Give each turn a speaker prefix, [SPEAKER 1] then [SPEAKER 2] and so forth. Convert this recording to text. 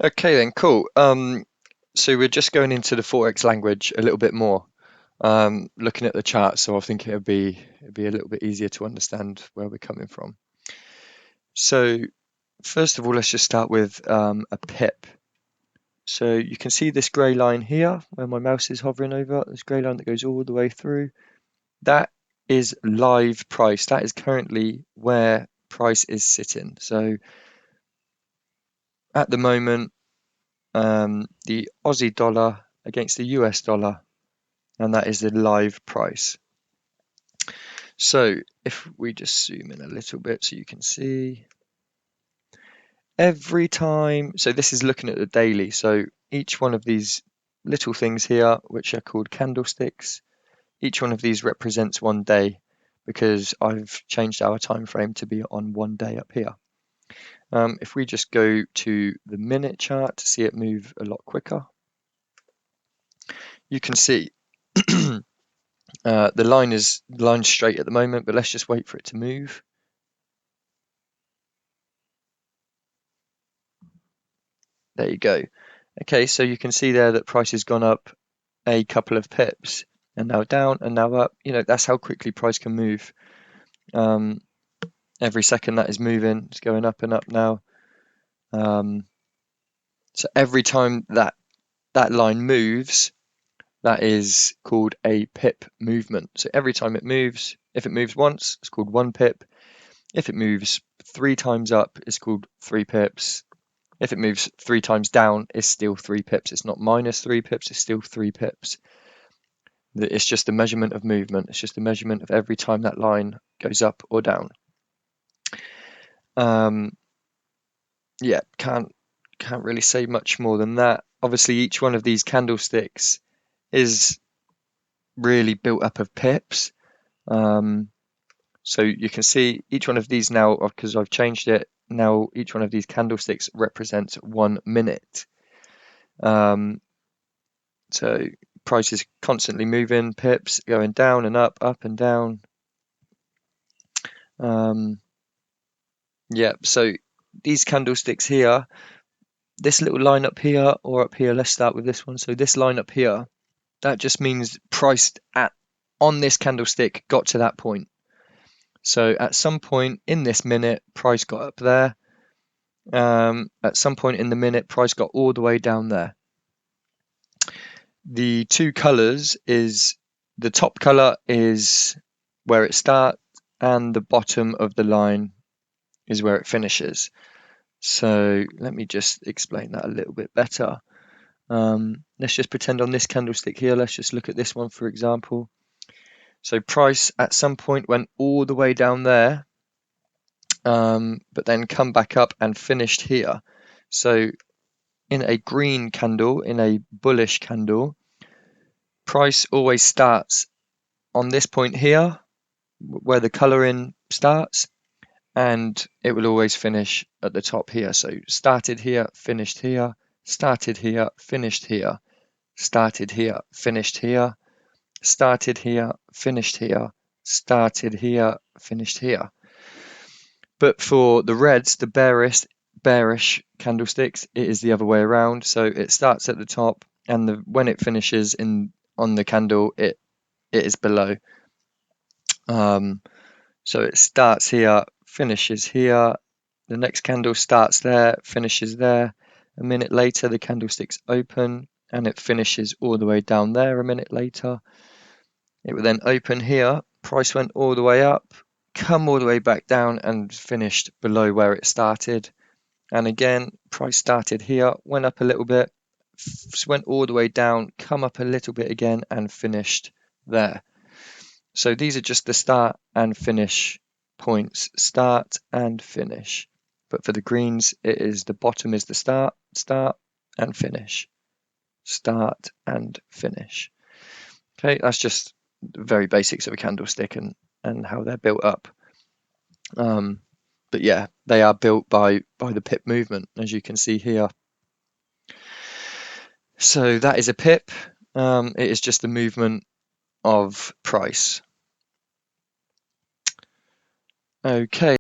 [SPEAKER 1] Okay then, cool. So we're just going into the Forex language a little bit more. Looking at the chart, so I think it'd be a little bit easier to understand where we're coming from. So first of all, let's just start with a PIP. So you can see this grey line here, where my mouse is hovering over, this grey line that goes all the way through. That is live price. That is currently where price is sitting. So at the moment, the Aussie dollar against the US dollar, and that is the live price. So if we just zoom in a little bit so you can see every time, so this is looking at the daily, so each one of these little things here, which are called candlesticks, each one of these represents one day because I've changed our time frame to be on one day up here. If we just go to the minute chart to see it move a lot quicker, you can see the line straight at the moment, but let's just wait for it to move. There you go. Okay, so you can see there that price has gone up a couple of pips and now down and now up. You know, that's how quickly price can move. Every second that is moving, it's going up and up now. So every time that line moves, that is called a pip movement. So every time it moves, if it moves once, it's called 1 pip. If it moves 3 times up, it's called 3 pips. If it moves 3 times down, it's still 3 pips. It's not minus 3 pips, it's still 3 pips. It's just a measurement of movement. It's just a measurement of every time that line goes up or down. Yeah, can't really say much more than that. Obviously, each one of these candlesticks is really built up of pips. So you can see each one of these now, because I've changed it, now each one of these candlesticks represents 1 minute. So price is constantly moving, pips going down and up and down. Yeah, so these candlesticks here, this little line up here or up here, let's start with this one. So this line up here, that just means price on this candlestick got to that point. So at some point in this minute, price got up there. At some point in the minute, price got all the way down there. The two colors is the top color is where it starts and the bottom of the line is where it finishes. So let me just explain that a little bit better. Let's just pretend on this candlestick here, let's just look at this one for example. So price at some point went all the way down there, but then come back up and finished here. So in a green candle, in a bullish candle, price always starts on this point here, where the colouring starts, and it will always finish at the top here. So started here, finished here, started here, finished here, started here, finished here, started here, finished here, started here, finished here. But for the reds, the bearish candlesticks, it is the other way around. So it starts at the top, and when it finishes on the candle, it is below. So it starts here, finishes here. The next candle starts there, finishes there. A minute later, the candlestick's open, and it finishes all the way down there. A minute later, it will then open here. Price went all the way up, come all the way back down, and finished below where it started. And again, price started here, went up a little bit, went all the way down, come up a little bit again, and finished there. So these are just the start and finish points, start and finish. But for the greens, it is the bottom is the start and finish, start and finish. Okay, that's just the very basics of a candlestick and how they're built up. But yeah, they are built by the pip movement, as you can see here. So that is a pip. It is just the movement of price. Okay.